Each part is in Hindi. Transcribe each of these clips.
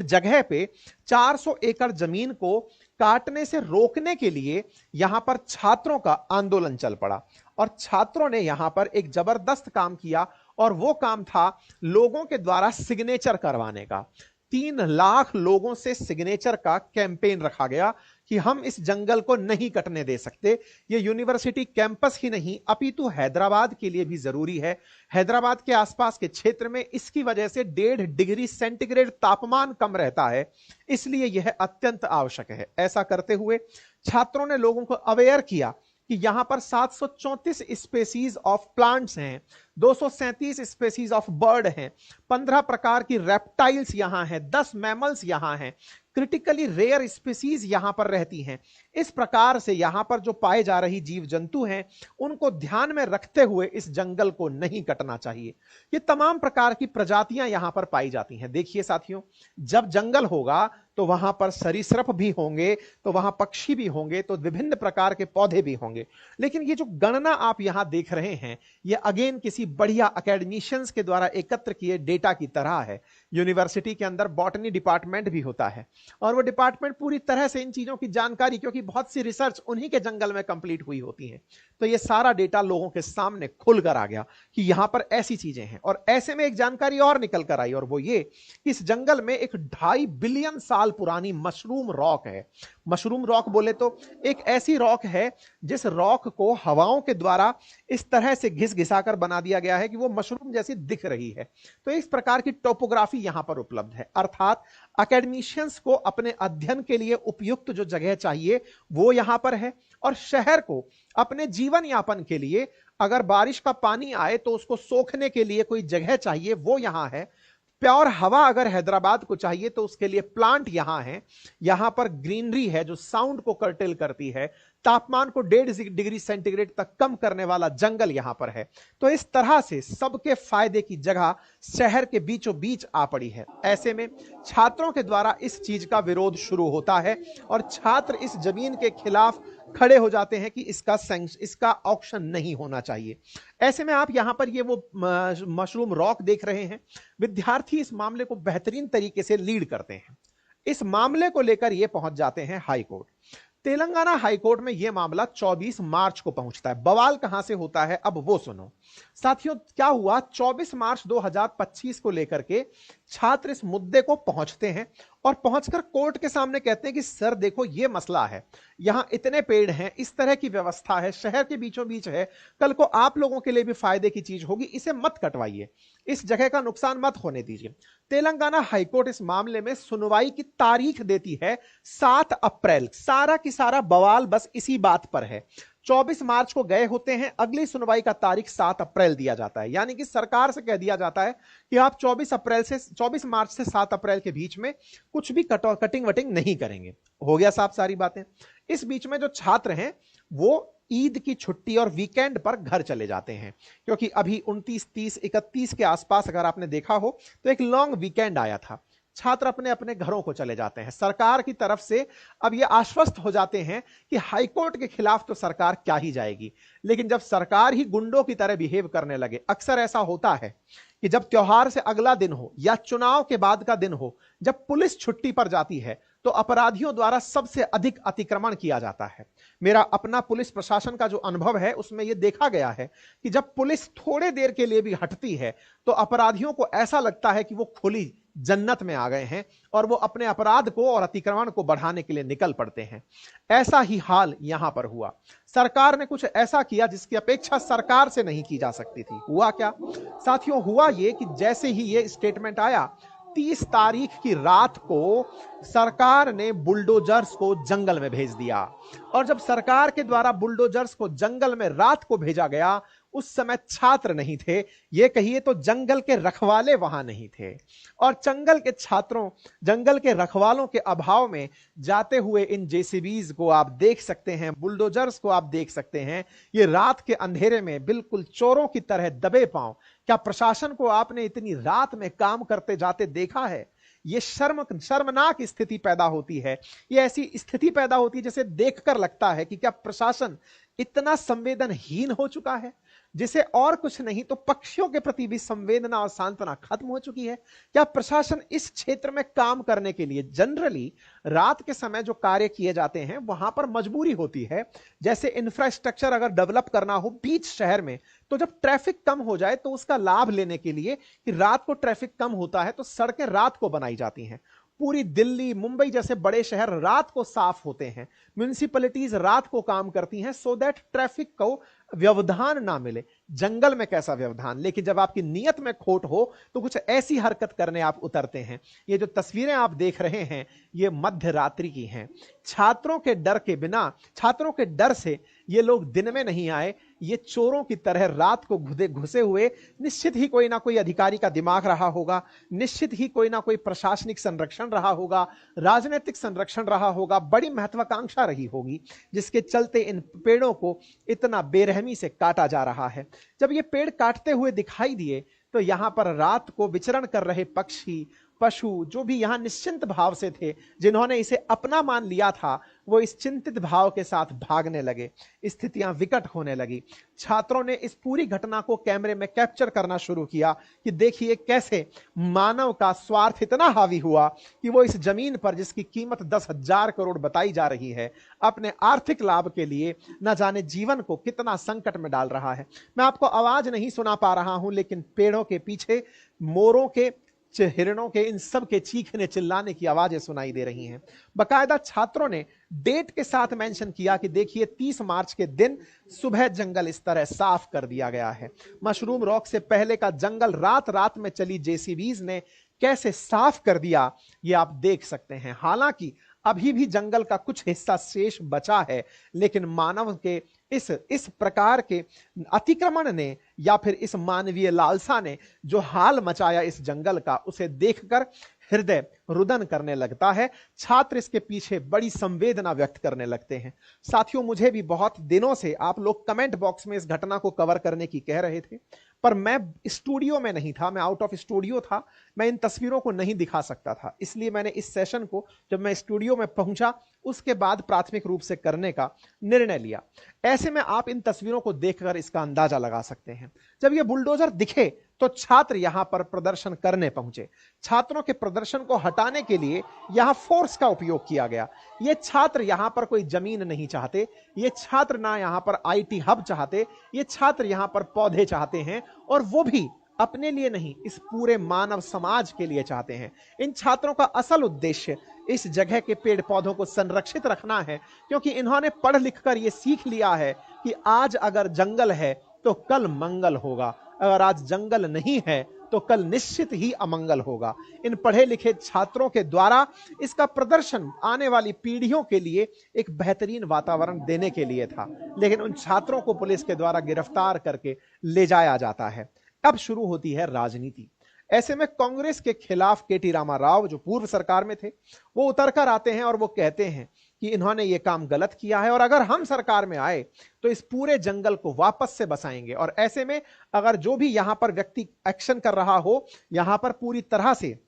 जगह पे 400 एकड़ जमीन को काटने से रोकने के लिए यहां पर छात्रों का आंदोलन चल पड़ा और छात्रों ने यहां पर एक जबरदस्त काम किया और वो काम था लोगों के द्वारा सिग्नेचर करवाने का। 3 लाख लोगों से सिग्नेचर का कैंपेन रखा गया कि हम इस जंगल को नहीं कटने दे सकते। ये यूनिवर्सिटी कैंपस ही नहीं अपितु हैदराबाद के लिए भी जरूरी है। हैदराबाद के आसपास के क्षेत्र में इसकी वजह से 1.5 डिग्री सेंटीग्रेड तापमान कम रहता है, इसलिए यह अत्यंत आवश्यक है। ऐसा करते हुए छात्रों ने लोगों को अवेयर किया कि यहां पर 734 स्पेसीज ऑफ प्लांट्स हैं, 237 स्पेसीज ऑफ बर्ड हैं, 15 प्रकार की रेप्टाइल्स यहां हैं, 10 मैमल्स यहां हैं, क्रिटिकली रेयर स्पीसीज यहां पर रहती हैं। इस प्रकार से यहां पर जो पाए जा रही जीव जंतु हैं उनको ध्यान में रखते हुए इस जंगल को नहीं कटना चाहिए। ये तमाम प्रकार की प्रजातियां यहां पर पाई जाती हैं। देखिए साथियों, जब जंगल होगा तो वहां पर सरीसृप भी होंगे, तो वहां पक्षी भी होंगे, तो विभिन्न प्रकार के पौधे भी होंगे। लेकिन ये जो गणना आप यहां देख रहे हैं ये अगेन किसी बढ़िया अकेडमिशियंस के द्वारा एकत्र किए डेटा की तरह है। यूनिवर्सिटी के अंदर बॉटनी डिपार्टमेंट भी होता है और वो डिपार्टमेंट पूरी तरह से इन चीजों की जानकारी, क्योंकि बहुत सी रिसर्च उन्हीं के जंगल में कंप्लीट हुई होती है, तो ये सारा डेटा लोगों के सामने खुलकर आ गया कि यहां पर ऐसी चीजें हैं। और ऐसे में एक जानकारी और निकल कर आई और वो ये कि इस जंगल में एक 2.5 बिलियन साल पुरानी मशरूम रॉक है। मशरूम रॉक बोले तो एक ऐसी रॉक है जिस रॉक को हवाओं के द्वारा इस तरह से घिस घिसाकर बना दिया गया है कि वो मशरूम जैसी दिख रही है। तो इस प्रकार की टोपोग्राफी यहां पर उपलब्ध है। अर्थात एकेडमिशियंस को अपने अध्ययन के लिए उपयुक्त जो जगह चाहिए वो यहां पर है, और शहर को अपने जीवन यापन के लिए अगर बारिश का पानी आए तो उसको सोखने के लिए कोई जगह चाहिए वो यहां है। प्योर हवा अगर हैदराबाद को चाहिए तो उसके लिए प्लांट यहां है। यहां पर ग्रीनरी है जो साउंड को कर्टेल करती है। तापमान को 1.5 डिग्री सेंटीग्रेड तक कम करने वाला जंगल यहां पर है। तो इस तरह से सबके फायदे की जगह शहर के बीचों बीच आ पड़ी है। ऐसे में छात्रों के द्वारा इस चीज का विरोध शुरू होता है और छात्र इस जमीन के खिलाफ खड़े हो जाते हैं कि इसका ऑक्शन नहीं होना चाहिए। ऐसे में आप यहां पर ये वो मशरूम रॉक देख रहे हैं। विद्यार्थी इस मामले को बेहतरीन तरीके से लीड करते हैं। इस मामले को लेकर ये पहुंच जाते हैं हाई कोर्ट। तेलंगाना हाईकोर्ट में यह मामला 24 मार्च को पहुंचता है। बवाल कहां से होता है अब वो सुनो साथियों। क्या हुआ, 24 मार्च 2025 को लेकर के छात्र इस मुद्दे को पहुंचते हैं और पहुंचकर कोर्ट के सामने कहते हैं कि सर देखो ये मसला है, यहां इतने पेड़ हैं, इस तरह की व्यवस्था है, शहर के बीचों बीच है, कल को आप लोगों के लिए भी फायदे की चीज होगी, इसे मत कटवाइए, इस जगह का नुकसान मत होने दीजिए। तेलंगाना हाईकोर्ट इस मामले में सुनवाई की तारीख देती है 7 अप्रैल। सारा की सारा बवाल बस इसी बात पर है। 24 मार्च को गए होते हैं, अगली सुनवाई का तारीख 7 अप्रैल दिया जाता है। यानी कि सरकार से कह दिया जाता है कि आप 24 मार्च से 7 अप्रैल के बीच में कुछ भी कटिंग वटिंग नहीं करेंगे। हो गया साहब सारी बातें। इस बीच में जो छात्र हैं वो ईद की छुट्टी और वीकेंड पर घर चले जाते हैं, क्योंकि अभी 29, 30, 31 के आसपास अगर आपने देखा हो तो एक लॉन्ग वीकेंड आया था। छात्र अपने अपने घरों को चले जाते हैं। सरकार की तरफ से अब ये आश्वस्त हो जाते हैं कि हाईकोर्ट के खिलाफ तो सरकार क्या ही जाएगी, लेकिन जब सरकार ही गुंडों की तरह बिहेव करने लगे, अक्सर ऐसा होता है कि जब त्योहार से अगला दिन हो या चुनाव के बाद का दिन हो, जब पुलिस छुट्टी पर जाती है तो अपराधियों द्वारा सबसे अधिक अतिक्रमण किया जाता है। मेरा अपना पुलिस प्रशासन का जो अनुभव है उसमें यह देखा गया है कि जब पुलिस थोड़े देर के लिए भी हटती है तो अपराधियों को ऐसा लगता है कि वो खुली जन्नत में आ गए हैं और वो अपने अपराध को और अतिक्रमण को बढ़ाने के लिए निकल पड़ते हैं। ऐसा ही हाल यहां पर हुआ। सरकार ने कुछ ऐसा किया जिसकी अपेक्षा सरकार से नहीं की जा सकती थी। हुआ क्या साथियों, हुआ ये कि जैसे ही ये स्टेटमेंट आया, 30 तारीख की रात को सरकार ने बुलडोजर्स को जंगल में भेज दिया। और जब सरकार के द्वारा बुलडोजर्स को जंगल में रात को भेजा गया, उस समय छात्र नहीं थे, ये कहिए तो जंगल के रखवाले वहां नहीं थे। और जंगल के रखवालों के अभाव में जाते हुए इन जेसीबीज को आप देख सकते हैं, बुलडोजर्स को आप देख सकते हैं, ये रात के अंधेरे में बिल्कुल चोरों की तरह दबे पांव। क्या प्रशासन को आपने इतनी रात में काम करते जाते देखा है? ये शर्मनाक स्थिति पैदा होती है। ये ऐसी स्थिति पैदा होती है जैसे देखकर लगता है कि क्या प्रशासन इतना संवेदनहीन हो चुका है। जिसे और कुछ नहीं तो पक्षियों के प्रति भी संवेदना और सांत्वना खत्म हो चुकी है? क्या प्रशासन इस क्षेत्र में काम करने के लिए, जनरली रात के समय जो कार्य किए जाते हैं वहां पर मजबूरी होती है, जैसे इंफ्रास्ट्रक्चर अगर डेवलप करना हो बीच शहर में, तो जब ट्रैफिक कम हो जाए तो उसका लाभ लेने के लिए कि रात को ट्रैफिक कम होता है तो सड़कें रात को बनाई जाती हैं। पूरी दिल्ली, मुंबई जैसे बड़े शहर रात को साफ होते हैं, म्युनिसिपैलिटीज रात को काम करती हैं सो दैट ट्रैफिक को व्यवधान ना मिले। जंगल में कैसा व्यवधान, लेकिन जब आपकी नीयत में खोट हो तो कुछ ऐसी हरकत करने आप उतरते हैं। ये जो तस्वीरें आप देख रहे हैं ये मध्य रात्रि की हैं। छात्रों के डर के बिना, छात्रों के डर से ये लोग दिन में नहीं आए, ये चोरों की तरह रात को घुसे हुए, निश्चित ही कोई ना कोई अधिकारी का दिमाग रहा होगा, निश्चित ही कोई ना कोई प्रशासनिक संरक्षण रहा होगा, राजनीतिक संरक्षण रहा होगा, बड़ी महत्वाकांक्षा रही होगी जिसके चलते इन पेड़ों को इतना बेरहमी से काटा जा रहा है। जब ये पेड़ काटते हुए दिखाई दिए तो यहां पर रात को विचरण कर रहे पक्षी, पशु जो भी यहां निश्चिंत भाव से थे, जिन्होंने इसे अपना मान लिया था, वो इस चिंतित भाव के साथ भागने लगे। स्थितियां विकट होने लगी। छात्रों ने इस पूरी घटना को कैमरे में कैप्चर करना शुरू किया कि देखिए कैसे मानव का स्वार्थ इतना हावी हुआ कि वो इस जमीन पर जिसकी कीमत 10,000 करोड़ बताई जा रही है, अपने आर्थिक लाभ के लिए न जाने जीवन को कितना संकट में डाल रहा है। मैं आपको आवाज नहीं सुना पा रहा हूं, लेकिन पेड़ों के पीछे मोरों के, हिरणों के, इन सब के चीखने चिल्लाने की आवाजें सुनाई दे रही हैं। बकायदा छात्रों ने डेट के साथ मेंशन किया कि देखिए 30 मार्च के दिन सुबह जंगल इस तरह साफ कर दिया गया है। मशरूम रॉक से पहले का जंगल रात रात में चली जेसीबीज ने कैसे साफ कर दिया ये आप देख सकते हैं। हालांकि अभी भी जंगल का कुछ हिस्सा शेष बचा है, लेकिन मानव के इस प्रकार के अतिक्रमण ने या फिर इस मानवीय लालसा ने जो हाल मचाया इस जंगल का, उसे देखकर हृदय रुदन करने लगता है। छात्र इसके पीछे बड़ी संवेदना व्यक्त करने लगते हैं। साथियों, मुझे भी बहुत दिनों से आप लोग कमेंट बॉक्स में इस घटना को कवर करने की कह रहे थे, पर मैं स्टूडियो में नहीं था, मैं आउट ऑफ स्टूडियो था, मैं इन तस्वीरों को नहीं दिखा सकता था। इसलिए मैंने इस सेशन को जब मैं स्टूडियो में पहुंचा उसके बाद प्राथमिक रूप से करने का निर्णय लिया। ऐसे में आप इन तस्वीरों को देखकर इसका अंदाजा लगा सकते हैं। जब ये बुलडोजर दिखे तो छात्र यहां पर प्रदर्शन करने पहुंचे। छात्रों के प्रदर्शन को हटाने के लिए यहां फोर्स का उपयोग किया गया। ये छात्र यहां पर कोई जमीन नहीं चाहते, ये छात्र ना यहां पर आईटी हब चाहते, ये छात्र यहां पर पौधे चाहते हैं, और वो भी अपने लिए नहीं, इस पूरे मानव समाज के लिए चाहते हैं। इन छात्रों का असल उद्देश्य इस जगह के पेड़ पौधों को संरक्षित रखना है, क्योंकि इन्होंने पढ़ लिखकर यह सीख लिया है कि आज अगर जंगल है तो कल मंगल होगा, अगर आज जंगल नहीं है तो कल निश्चित ही अमंगल होगा। इन पढ़े लिखे छात्रों के द्वारा इसका प्रदर्शन आने वाली पीढ़ियों के लिए एक बेहतरीन वातावरण देने के लिए था, लेकिन उन छात्रों को पुलिस के द्वारा गिरफ्तार करके ले जाया जाता है। अब शुरू होती है राजनीति। ऐसे में कांग्रेस के खिलाफ केटी रामाराव जो पूर्व सरकार में थे, वो उतरकर आते हैं और वो कहते हैं कि इन्होंने ये काम गलत किया है और अगर हम सरकार में आए तो इस पूरे जंगल को वापस से बसाएंगे। और ऐसे में अगर जो भी यहां पर व्यक्ति एक्शन कर रहा हो, यहां पर पूरी तरह से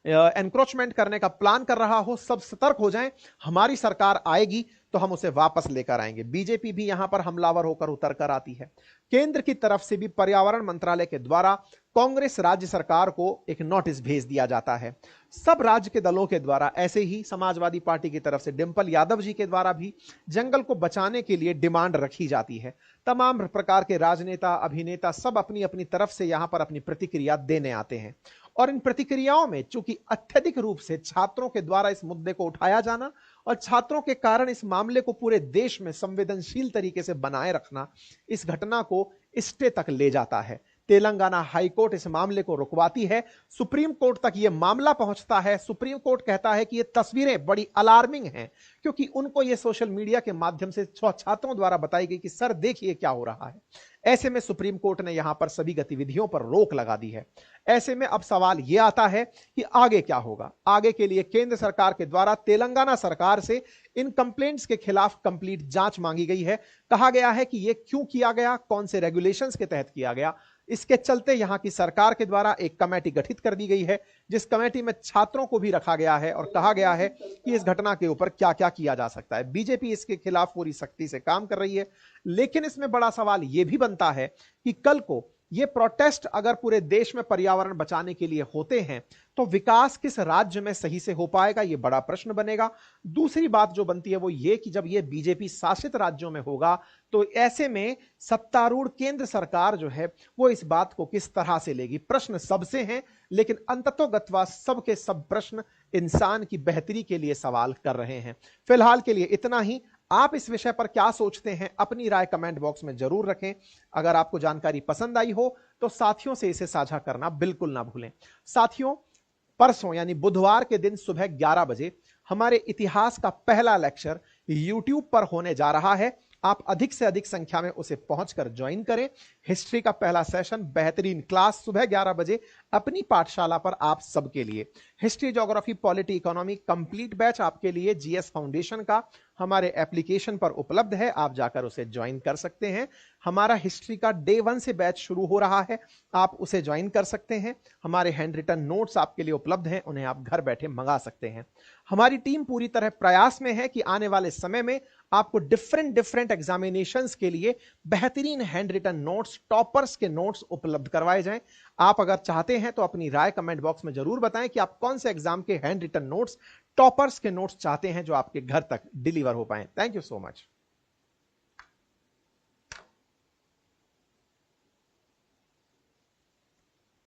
एनक्रोचमेंट करने का प्लान कर रहा हो, सब सतर्क हो जाएं, हमारी सरकार आएगी तो हम उसे वापस लेकर आएंगे। बीजेपी भी यहां पर हमलावर होकर उतर कर आती है। केंद्र की तरफ से भी पर्यावरण मंत्रालय के द्वारा कांग्रेस राज्य सरकार को एक नोटिस भेज दिया जाता है। सब राज्य के दलों के द्वारा, ऐसे ही समाजवादी पार्टी की तरफ से डिंपल यादव जी के द्वारा भी जंगल को बचाने के लिए डिमांड रखी जाती है। तमाम प्रकार के राजनेता, अभिनेता सब अपनी अपनी तरफ से यहां पर अपनी प्रतिक्रिया देने आते हैं। और इन प्रतिक्रियाओं में चूंकि अत्यधिक रूप से छात्रों के द्वारा इस मुद्दे को उठाया जाना और छात्रों के कारण इस मामले को पूरे देश में संवेदनशील तरीके से बनाए रखना इस घटना को स्टे तक ले जाता है। तेलंगाना हाईकोर्ट इस मामले को रुकवाती है, सुप्रीम कोर्ट तक यह मामला पहुंचता है। सुप्रीम कोर्ट कहता है कि ये तस्वीरें बड़ी अलार्मिंग हैं, क्योंकि उनको ये सोशल मीडिया के माध्यम से छात्रों द्वारा बताई गई कि सर देखिए क्या हो रहा है। ऐसे में सुप्रीम कोर्ट ने यहां पर सभी गतिविधियों पर रोक लगा दी है। ऐसे में अब सवाल यह आता है कि आगे क्या होगा। आगे के लिए केंद्र सरकार के द्वारा तेलंगाना सरकार से इन कंप्लेंट्स के खिलाफ कंप्लीट जांच मांगी गई है। कहा गया है कि यह क्यों किया गया, कौन से रेगुलेशंस के तहत किया गया, इसके चलते यहां की सरकार के द्वारा एक कमेटी गठित कर दी गई है, जिस कमेटी में छात्रों को भी रखा गया है और कहा गया है कि इस घटना के ऊपर क्या क्या किया जा सकता है। बीजेपी इसके खिलाफ पूरी सख्ती से काम कर रही है, लेकिन इसमें बड़ा सवाल यह भी बनता है कि कल को ये प्रोटेस्ट अगर पूरे देश में पर्यावरण बचाने के लिए होते हैं तो विकास किस राज्य में सही से हो पाएगा, ये बड़ा प्रश्न बनेगा। दूसरी बात जो बनती है वो ये कि जब ये बीजेपी शासित राज्यों में होगा तो ऐसे में सत्तारूढ़ केंद्र सरकार जो है वो इस बात को किस तरह से लेगी। प्रश्न सबसे हैं, लेकिन अंततोगत्वा सबके सब प्रश्न इंसान की बेहतरी के लिए सवाल कर रहे हैं। फिलहाल के लिए इतना ही। आप इस विषय पर क्या सोचते हैं, अपनी राय कमेंट बॉक्स में जरूर रखें। अगर आपको जानकारी पसंद आई हो तो साथियों से इसे साझा करना बिल्कुल ना भूलें। साथियों, परसों यानी बुधवार के दिन सुबह 11 बजे हमारे इतिहास का पहला लेक्चर YouTube पर होने जा रहा है। आप अधिक से अधिक संख्या में उसे पहुंचकर ज्वाइन करें। हिस्ट्री का पहला सेशन, बेहतरीन क्लास सुबह 11 बजे अपनी पाठशाला पर आप सबके लिए। History, geography, polity, economy complete batch आपके लिए जीएस फाउंडेशन का हमारे एप्लीकेशन पर उपलब्ध है, आप जाकर उसे ज्वाइन कर सकते हैं। हमारा हिस्ट्री का डे 1 से बैच शुरू हो रहा है, आप उसे ज्वाइन कर सकते हैं। हमारे हैंड रिटन नोट्स आपके लिए उपलब्ध हैं, उन्हें आप घर बैठे मंगा सकते हैं। हमारी टीम पूरी तरह प्रयास में है कि आने वाले समय में आपको डिफरेंट एग्जामिनेशंस के लिए बेहतरीन हैंड रिटन नोट्स, टॉपर्स के नोट्स उपलब्ध करवाए जाएं। आप अगर चाहते हैं तो अपनी राय कमेंट बॉक्स में जरूर बताएं कि आप कौन से एग्जाम के हैंड रिटन नोट्स, टॉपर्स के नोट्स चाहते हैं जो आपके घर तक डिलीवर हो पाए। Thank you so much.